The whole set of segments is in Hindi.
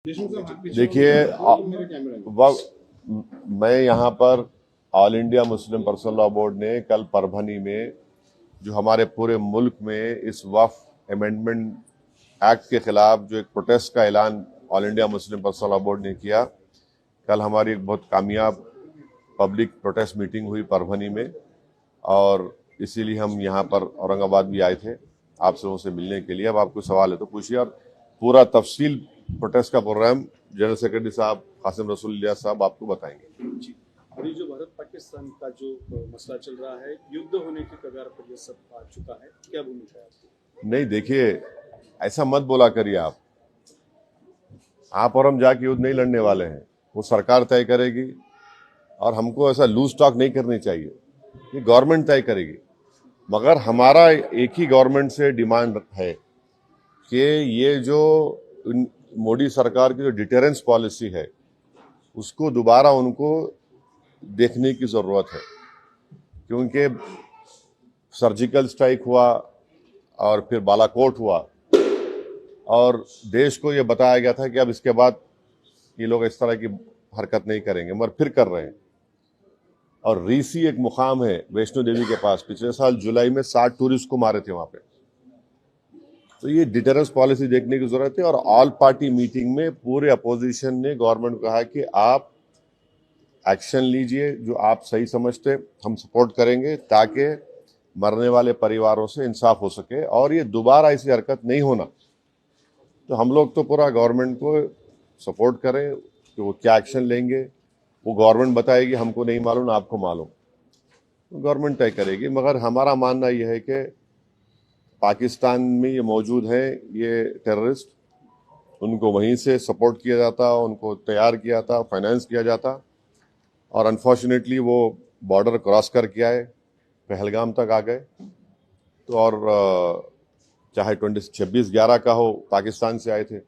देखिए, मैं यहाँ पर all India Muslim personal law board ने कल परभनी में जो हमारे पूरे मुल्क में इस वक्फ अमेंडमेंट एक्ट के खिलाफ जो एक प्रोटेस्ट का ऐलान all India Muslim personal law board ने किया, कल हमारी एक बहुत कामयाब पब्लिक प्रोटेस्ट मीटिंग हुई परभनी में, और इसीलिए हम यहाँ पर औरंगाबाद भी आए थे आप सबों से मिलने के लिए। अब आपको सवाल है तो पूछिए, और पूरा तफसील प्रोटेस्ट का प्रोग्राम जनरल सेक्रेटरी साहब कासिम रसूल इलियास साहब आपको बताएंगे। जी, अभी जो भारत पाकिस्तान का जो मसला चल रहा है, युद्ध होने की कगार पर यह सब आ चुका है, क्या भूमिका है आपकी? नहीं, देखिए, ऐसा मत बोला करिए। आप और हम जाके युद्ध नहीं लड़ने वाले हैं, वो सरकार तय करेगी, और हमको ऐसा लूज टॉक नहीं करनी चाहिए। ये गवर्नमेंट तय करेगी, मगर हमारा एक ही गवर्नमेंट से डिमांड है कि ये जो मोदी सरकार की जो डिटेरेंस पॉलिसी है उसको दोबारा उनको देखने की ज़रूरत है, क्योंकि सर्जिकल स्ट्राइक हुआ और फिर बालाकोट हुआ, और देश को ये बताया गया था कि अब इसके बाद ये लोग इस तरह की हरकत नहीं करेंगे, मगर फिर कर रहे हैं। और रीसी एक मुकाम है वैष्णो देवी के पास, पिछले साल जुलाई में 60 टूरिस्ट को मारे थे वहां पे। तो ये डिटेरेंस पॉलिसी देखने की जरूरत है। और ऑल पार्टी मीटिंग में पूरे अपोजिशन ने गवर्नमेंट को कहा कि आप एक्शन लीजिए, जो आप सही समझते हम सपोर्ट करेंगे, ताकि मरने वाले परिवारों से इंसाफ हो सके और ये दोबारा ऐसी हरकत नहीं होना। तो हम लोग तो पूरा गवर्नमेंट को सपोर्ट करें कि वो क्या एक्शन लेंगे, वो गवर्नमेंट बताएगी, हमको नहीं मालूम, आपको मालूम, तो गवर्नमेंट तय करेगी। मगर हमारा मानना यह है कि पाकिस्तान में ये मौजूद हैं, ये टेररिस्ट, उनको वहीं से सपोर्ट किया जाता, उनको तैयार किया था, फाइनेंस किया जाता, और अनफॉर्चुनेटली वो बॉर्डर क्रॉस करके आए, पहलगाम तक आ गए। तो और चाहे 26/11 का हो, पाकिस्तान से आए थे,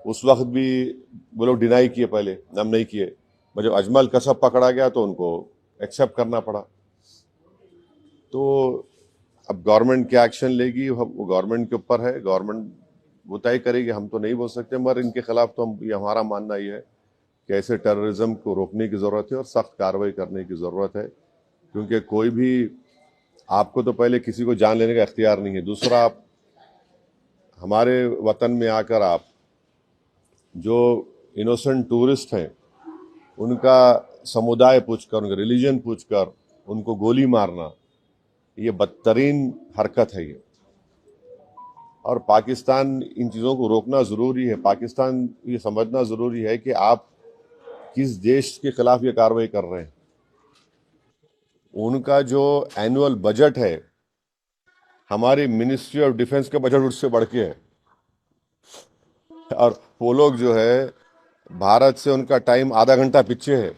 उस वक्त भी वो लोग डिनाई किए, पहले हम नहीं किए। जब अजमल कसब पकड़ा गया तो उनको एक्सेप्ट करना पड़ा। तो अब गवर्नमेंट क्या एक्शन लेगी वो गवर्नमेंट के ऊपर है, गवर्नमेंट वो तय करेगी, हम तो नहीं बोल सकते। मगर इनके खिलाफ तो ये हमारा मानना ये है कि ऐसे टेररिज्म को रोकने की ज़रूरत है और सख्त कार्रवाई करने की ज़रूरत है, क्योंकि कोई भी, आपको तो पहले किसी को जान लेने का इख्तियार नहीं है, दूसरा आप हमारे वतन में आकर आप जो इनोसेंट टूरिस्ट हैं उनका समुदाय पूछकर, उनका रिलीजन पूछकर उनको गोली मारना, ये बदतरीन हरकत है ये। और पाकिस्तान इन चीज़ों को रोकना ज़रूरी है। पाकिस्तान ये समझना ज़रूरी है कि आप किस देश के खिलाफ ये कार्रवाई कर रहे हैं। उनका जो एनुअल बजट है, हमारी मिनिस्ट्री ऑफ डिफेंस का बजट उससे बढ़ के है, और वो लोग जो है भारत से उनका टाइम आधा घंटा पीछे है।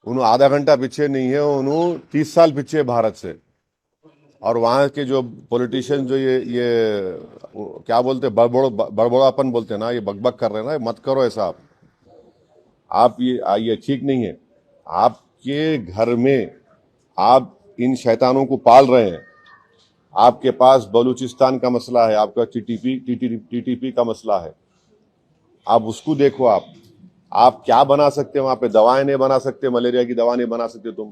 उन्होंने आधा घंटा पीछे नहीं है, उन्होंने 30 साल पीछे है भारत से। और वहाँ के जो पॉलिटिशियन जो ये क्या बोलते हैं, बड़बड़ापन बोलते हैं ना, ये बकबक कर रहे हैं ना, मत करो ऐसा। आप ये ठीक नहीं है। आपके घर में आप इन शैतानों को पाल रहे हैं। आपके पास बलूचिस्तान का मसला है, आपका टीटीपी का मसला है, आप उसको देखो। आप क्या बना सकते हैं वहां पे? दवाएं नहीं बना सकते, मलेरिया की दवा नहीं बना सकते, तुम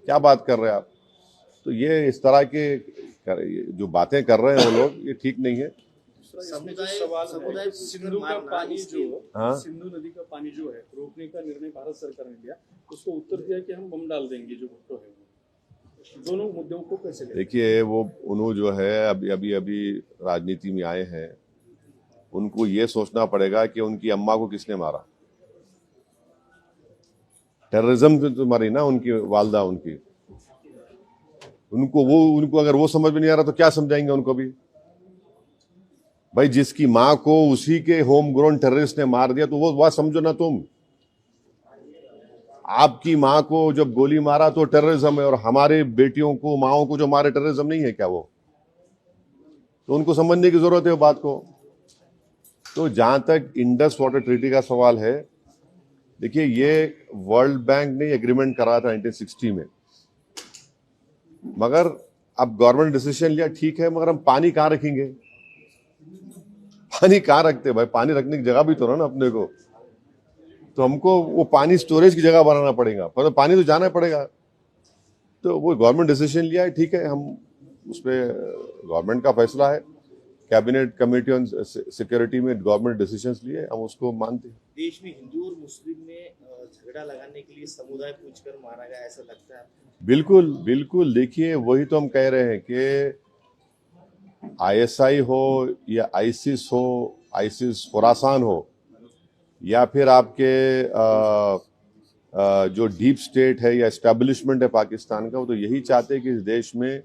क्या बात कर रहे हैं आप? तो ये इस तरह के जो बातें कर रहे हैं वो लोग, ये ठीक नहीं है। सवाल सिंधु का पानी जो सिंधु नदी का पानी जो है रोकने का निर्णय भारत सरकार ने लिया, उसको उत्तर दिया कि हम बम डाल देंगे जो भुट्टो है। दोनों मुद्दों को कैसे देखिए, वो उन्होंने जो है अभी राजनीति में आए हैं, उनको ये सोचना पड़ेगा कि उनकी अम्मा को किसने मारा। टेररिज्म तो मारी ना उनकी वालदा, उनको अगर वो समझ में नहीं आ रहा तो क्या समझाएंगे उनको भी? भाई, जिसकी मां को उसी के होम ग्रोन टेररिस्ट ने मार दिया, तो वो बात समझो ना तुम। आपकी मां को जब गोली मारा तो टेररिज्म है, और हमारे बेटियों को, माओं को जो मारे, टेररिज्म नहीं है क्या वो? तो उनको समझने की जरूरत है बात को। तो जहां तक इंडस वाटर ट्रीटी का सवाल है, देखिए, ये वर्ल्ड बैंक ने एग्रीमेंट करा था 1960 में, मगर अब गवर्नमेंट डिसीजन लिया, ठीक है, मगर हम पानी कहां रखेंगे? पानी कहाँ रखते भाई, पानी रखने की जगह भी तो ना अपने को, तो हमको वो पानी स्टोरेज की जगह बनाना पड़ेगा, पर तो पानी तो जाना पड़ेगा। तो वो गवर्नमेंट डिसीजन लिया है, ठीक है, हम उस पर गवर्नमेंट का फैसला है, कैबिनेट कमेटी ऑन सिक्योरिटी में गवर्नमेंट डिसीजंस लिए, हम उसको मानते हैं। देश में हिंदू और मुस्लिम में झगड़ा लगाने के लिए समुदाय पूछकर मारा गया, ऐसा लगता है? बिल्कुल बिल्कुल, देखिए वही तो हम कह रहे हैं कि आईएसआई हो या आईसिस हो, आईसिस खुरासान हो, या फिर आपके जो डीप स्टेट है या एस्टेब्लिशमेंट है पाकिस्तान का, वो तो यही चाहते हैं कि इस देश में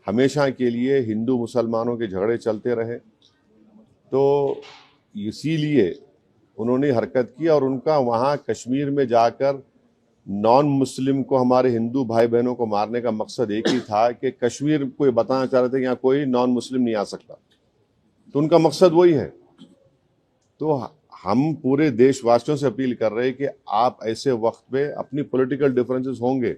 हमेशा के लिए हिंदू मुसलमानों के झगड़े चलते रहे। तो इसीलिए उन्होंने हरकत की, और उनका वहाँ कश्मीर में जाकर नॉन मुस्लिम को, हमारे हिंदू भाई बहनों को मारने का मकसद एक ही था कि कश्मीर को ये बताना चाह रहे थे कि यहाँ कोई नॉन मुस्लिम नहीं आ सकता, तो उनका मकसद वही है। तो हम पूरे देशवासियों से अपील कर रहे हैं कि आप ऐसे वक्त पे, अपनी पॉलिटिकल डिफरेंसेस होंगे,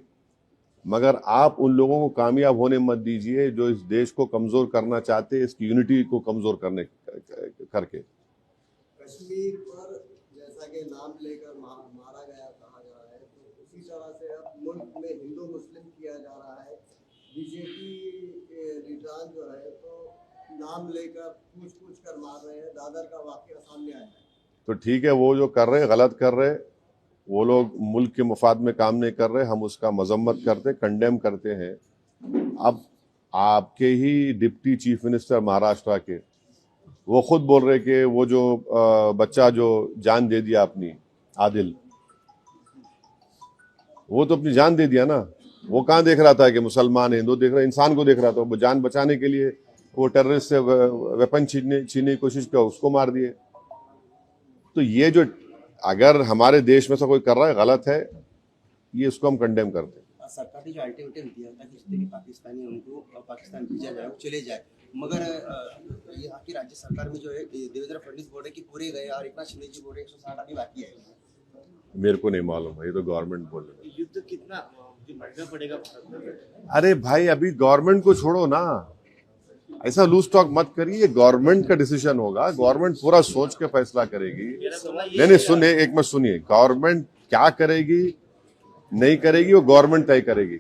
मगर आप उन लोगों को कामयाब होने मत दीजिए जो इस देश को कमजोर करना चाहते हैं, इसकी यूनिटी को कमजोर करने करके। कश्मीर पर जैसा कि नाम लेकर मारा गया कहा जा रहा है, तो उसी तरह से अब मुल्क में हिंदू मुस्लिम किया जा रहा है। बीजेपी लीडरान जो है तो नाम लेकर पूछ कर मार रहे हैं। दादर का वाकया सामने आया है। तो ठीक है, वो जो कर रहे गलत कर रहे, वो लोग मुल्क के मुफाद में काम नहीं कर रहे, हम उसका मजम्मत करते, कंडेम करते हैं। अब आपके ही डिप्टी चीफ मिनिस्टर महाराष्ट्र के, वो खुद बोल रहे कि वो जो बच्चा जो जान दे दिया अपनी, आदिल, वो तो अपनी जान दे दिया ना। वो कहाँ देख रहा था कि मुसलमान हिंदू देख रहा, इंसान को देख रहा था। वो जान बचाने के लिए वो टेररिस्ट से वेपन छीनने की कोशिश किया, उसको मार दिए। तो ये जो अगर हमारे देश में से कोई कर रहा है गलत है, ये इसको हम कंडेम करते हैं। सरकार ने जो अल्टीमेटम दिया था कि जितने भी पाकिस्तानी उनको पाकिस्तान भेजा जाए, वो चले जाए, मगर यहाँ की राज्य सरकार में जो है देवेंद्र फडणवीस बोल रहे कि पूरे गए, और एकनाथ शिंदे जी बोल रहे 160 अभी बाकी है। मेरे को नहीं मालूम है, ये तो गवर्नमेंट बोल रही है। युद्ध कितना महंगा पड़ेगा भारत में? अरे भाई, अभी गवर्नमेंट को छोड़ो ना, ऐसा लूज टॉक मत करिए। गवर्नमेंट का डिसीजन होगा, गवर्नमेंट पूरा सोच के फैसला करेगी। नहीं सुनिए, एक मिनट सुनिए, गवर्नमेंट क्या करेगी नहीं करेगी वो गवर्नमेंट तय करेगी।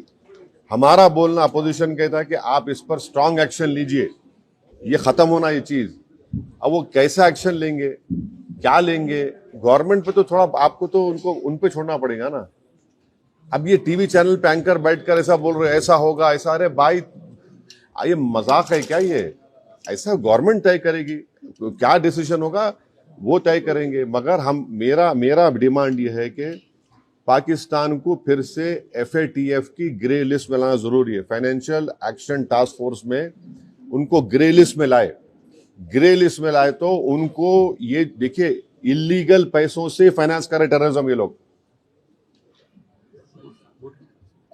हमारा बोलना, अपोजिशन कहता है कि आप इस पर स्ट्रांग एक्शन लीजिए, ये खत्म होना ये चीज। अब वो कैसा एक्शन लेंगे, क्या लेंगे, गवर्नमेंट पे तो थोड़ा आपको तो उनको उन पे छोड़ना पड़ेगा ना। अब ये टीवी चैनल पे एंकर बैठकर ऐसा बोल रहे ऐसा होगा ऐसा, अरे भाई ये मजाक है क्या? ये ऐसा गवर्नमेंट तय करेगी, तो क्या डिसीजन होगा वो तय करेंगे। मगर हम मेरा डिमांड ये है कि पाकिस्तान को फिर से FATF की ग्रे लिस्ट में लाना जरूरी है। फाइनेंशियल एक्शन टास्क फोर्स में उनको ग्रे लिस्ट में लाए। ग्रे लिस्ट में लाए तो उनको ये देखिए, इलीगल पैसों से फाइनेंस करे टेररिज्म ये लोग,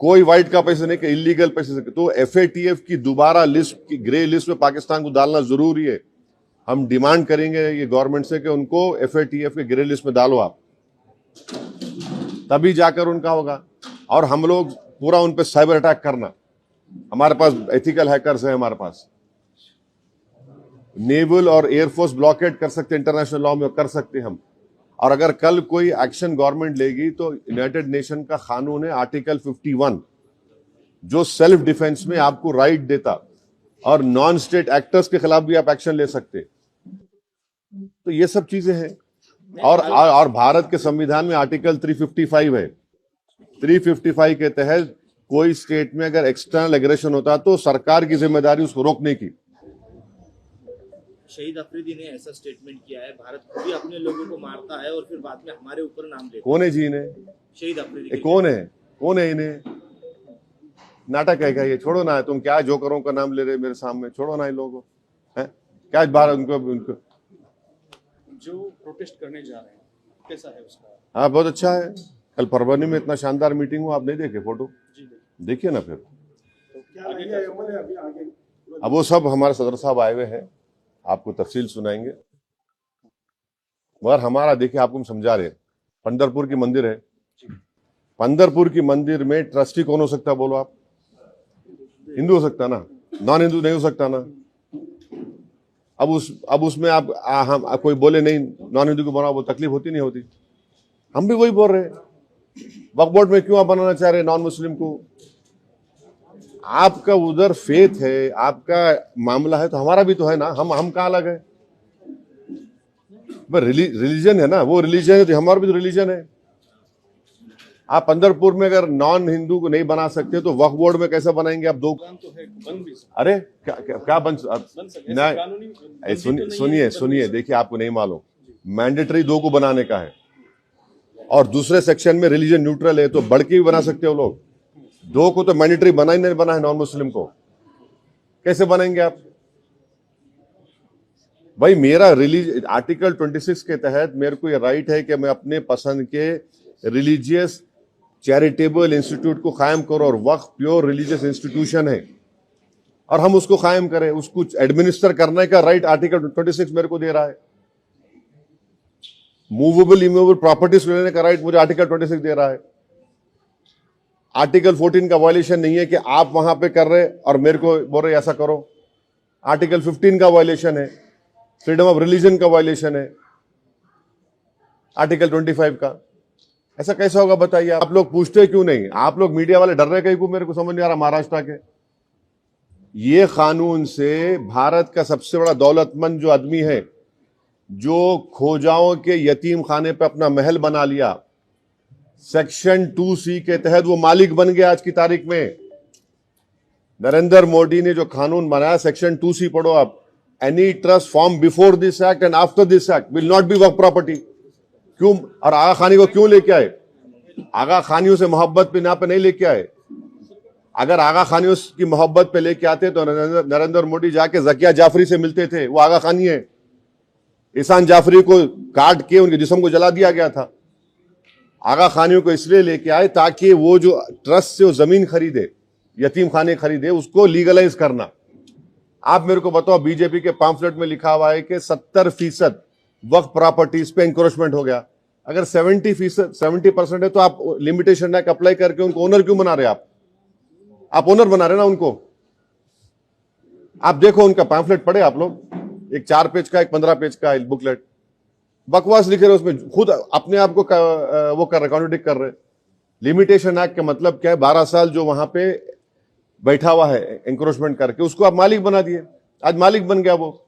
कोई वाइट का पैसे नहीं, इलीगल पैसे से। तो FATF की दोबारा लिस्ट की ग्रे लिस्ट में पाकिस्तान को डालना जरूरी है। हम डिमांड करेंगे ये गवर्नमेंट से कि उनको FATF के ग्रे लिस्ट में डालो आप, तभी जाकर उनका होगा। और हम लोग पूरा उन पे साइबर अटैक करना, हमारे पास एथिकल हैकर्स है, हमारे पास नेवल और एयरफोर्स ब्लॉकेट कर सकते, इंटरनेशनल लॉ में कर सकते हम। और अगर कल कोई एक्शन गवर्नमेंट लेगी तो यूनाइटेड नेशन का कानून है आर्टिकल 51, जो सेल्फ डिफेंस में आपको राइट देता, और नॉन स्टेट एक्टर्स के खिलाफ भी आप एक्शन ले सकते। तो ये सब चीजें हैं। और भारत के संविधान में आर्टिकल 355 है। 355 के तहत कोई स्टेट में अगर एक्सटर्नल एग्रेशन होता तो सरकार की जिम्मेदारी उसको रोकने की। शहीद अफरीदी ने ऐसा स्टेटमेंट किया है, भारत खुद ही अपने लोगों को मारता है और फिर बाद में हमारे ऊपर नाम लेता है। कौन है जी इन्हें? शहीद अफरीदी कौन है इन्हें? नाटक है क्या ये? छोड़ो ना, तुम क्या जोकरों का नाम ले रहे मेरे सामने, छोड़ो ना इन लोगों को। क्या बाहर उनको जो प्रोटेस्ट करने जा रहे हैं कैसा है उसका? हाँ, बहुत अच्छा है। कल परभनी में इतना शानदार मीटिंग हुआ, आप नहीं देखे फोटो? देखिए ना फिर। तो क्या आगे अब वो सब हमारे सदर साहब आए हुए हैं, आपको तफसील सुनाएंगे। मगर हमारा देखिए, आपको हम समझा रहे, पंढरपुर की मंदिर है, पंढरपुर की मंदिर में ट्रस्टी कौन हो सकता है बोलो आप? हिंदू हो सकता ना, नॉन हिंदू नहीं हो सकता ना। अब उसमें हम कोई बोले नहीं नॉन हिंदू को बनाओ, वो तकलीफ होती नहीं होती? हम भी वही बोल रहे हैं। वक्फ बोर्ड में क्यों आप बनाना चाह रहे हैं नॉन मुस्लिम को? आपका उधर फेथ है, आपका मामला है, तो हमारा भी तो है ना। हम कहाँ अलग है? रिलीजन है ना, वो रिलीजन है तो हमारा भी तो रिलीजन है। आप पंदरपुर में अगर नॉन हिंदू को नहीं बना सकते तो वक्फ बोर्ड में कैसे बनाएंगे आप? दो तो है, बन भी सकता अरे क्या बन सके। नहीं, सुनिए, देखिए, आपको नहीं मालूम, मैंडेटरी 2 को बनाने का है और दूसरे सेक्शन में रिलीजन न्यूट्रल है, तो बढ़ के भी बना सकते हो लोग। 2 को तो मैंडेटरी बना ही नहीं, बना है नॉन मुस्लिम को, कैसे बनाएंगे आप? भाई मेरा आर्टिकल 26 के तहत मेरे को ये राइट है कि मैं अपने पसंद के रिलीजियस चैरिटेबल इंस्टीट्यूट को कायम करो, और वक्फ प्योर रिलीजियस इंस्टीट्यूशन है और हम उसको कायम करें, उसको एडमिनिस्टर करने का राइट आर्टिकल 26 मेरे को दे रहा है। मूवेबल इमूवेबल प्रॉपर्टीज लेने का राइट मुझे आर्टिकल 26 दे रहा है। आर्टिकल 14 का वायलेशन नहीं है कि आप वहां पे कर रहे और मेरे को बोल रहे ऐसा करो। आर्टिकल 15 का वायलेशन है, फ्रीडम ऑफ रिलीजन का वायलेशन है आर्टिकल 25 का। ऐसा कैसा होगा बताइए? आप लोग पूछते क्यों नहीं? आप लोग मीडिया वाले डर रहे कहीं को? मेरे को समझ नहीं आ रहा। महाराष्ट्र के ये कानून से भारत का सबसे बड़ा दौलतमंद जो आदमी है, जो खोजाओं के यतीम खाने पे अपना महल बना लिया, सेक्शन 2C के तहत वो मालिक बन गया। आज की तारीख में नरेंद्र मोदी ने जो कानून बनाया, सेक्शन 2C पढ़ो आप, any trust form before this act and after this act will not be Waqf property. क्यों? और आगा खानी को क्यों लेके आए? आगा खानियों से मोहब्बत पे पे नहीं लेके आए। अगर आगा खानियों की मोहब्बत पे लेके आते तो नरेंद्र मोदी जाके जकिया जाफरी से मिलते थे। वो आगा खानी है। ईसान जाफरी को काट के उनके जिस्म को जला दिया गया था। आगा खानियों को इसलिए लेके आए ताकि वो जो ट्रस्ट से वो जमीन खरीदे, यतीम खाने खरीदे, उसको लीगलाइज करना। आप मेरे को बताओ, बीजेपी के पैम्फलेट में लिखा हुआ है कि 70% वक्फ प्रॉपर्टीज पे इंक्रोचमेंट हो गया। अगर 70% है तो आप लिमिटेशन एक्ट अप्लाई करके उनको ओनर क्यों बना रहे? आप ओनर बना रहे ना उनको। आप देखो उनका पैम्फलेट पढ़े आप लोग, एक 4 पेज का, एक 15 पेज का बुकलेट, बकवास लिखे रहे उसमें, खुद अपने आप को वो कर रहे, कॉन्ट्रडिक्ट कर रहे। लिमिटेशन एक्ट का मतलब क्या है? 12 साल जो वहां पे बैठा हुआ है इंक्रोचमेंट करके, उसको आप मालिक बना दिए। आज मालिक बन गया वो।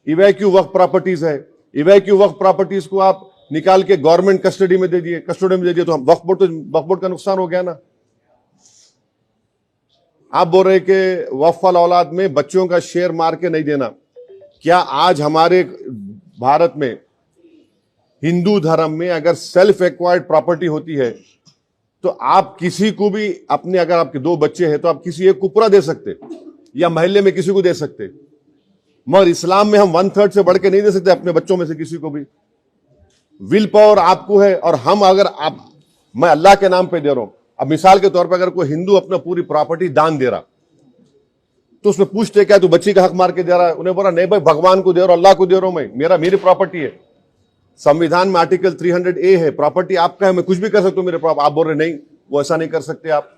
इवैक्यू वक्फ प्रॉपर्टीज है, इवैक्यू वक्फ प्रॉपर्टीज को आप निकाल के गवर्नमेंट कस्टडी में दे दिए, तो वक्फ बोर्ड का नुकसान हो गया ना। आप बोल रहे कि वक्फ वाला औलाद में बच्चों का शेयर मार के नहीं देना। क्या आज हमारे भारत में हिंदू धर्म में अगर सेल्फ एक्वायर्ड प्रॉपर्टी होती है तो आप किसी को भी अपने, अगर आपके 2 बच्चे हैं तो आप किसी एक को पूरा दे सकते या मोहल्ले में किसी को दे सकते, मगर इस्लाम में हम 1/3 से बढ़ के नहीं दे सकते अपने बच्चों में से किसी को भी। विल पावर आपको है, और हम अगर मैं अल्लाह के नाम पे दे रहा हूं। अब मिसाल के तौर पर अगर कोई हिंदू अपना पूरी प्रॉपर्टी दान दे रहा तो उसमें पूछते क्या तू बच्ची का हक मार के दे रहा है? उन्हें बोला नहीं भाई, भगवान को दे रहा हूं, अल्लाह को दे रहा हूं, मैं मेरी प्रॉपर्टी है। संविधान में आर्टिकल 300A है, प्रॉपर्टी आपका है, मैं कुछ भी कर सकता हूं मेरे प्रॉपर्टी। आप बोल रहे नहीं, वो ऐसा नहीं कर सकते आप।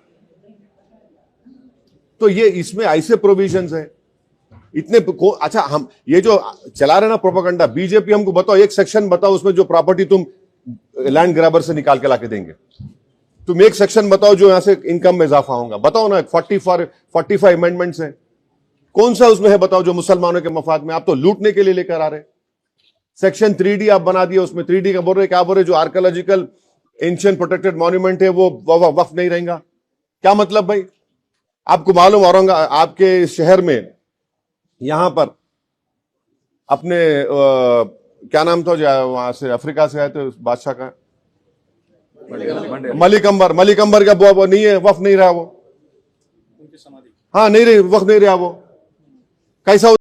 तो ये इसमें ऐसे प्रोविजंस है इतने। अच्छा, हम ये जो चला रहे ना प्रोपेगेंडा, बीजेपी हमको बताओ, एक सेक्शन बताओ उसमें जो प्रॉपर्टी तुम लैंड ग्रैबर से निकाल के लाके देंगे। तुम एक सेक्शन बताओ जो यहां से इनकम में इजाफा होगा। बताओ ना, 45 अमेंडमेंट्स है, कौन सा उसमें है बताओ जो मुसलमानों के मफाद में? आप तो लूटने के लिए लेकर आ रहे। सेक्शन 3D आप बना दिए, उसमें 3D का बोल रहे, क्या बोल रहे, जो आर्कियोलॉजिकल एंशिएंट प्रोटेक्टेड मॉन्यूमेंट है वो वक्फ नहीं रहेगा। क्या मतलब भाई? आपको मालूम औरंगाबाद आपके शहर में यहां पर अपने क्या नाम था जो वहां से अफ्रीका से आए थे बादशाह का, मलिक अंबर का वो नहीं है, वक्फ नहीं रहा वो। उनकी समाधि, हाँ नहीं रही, वक्फ नहीं रहा वो। कैसा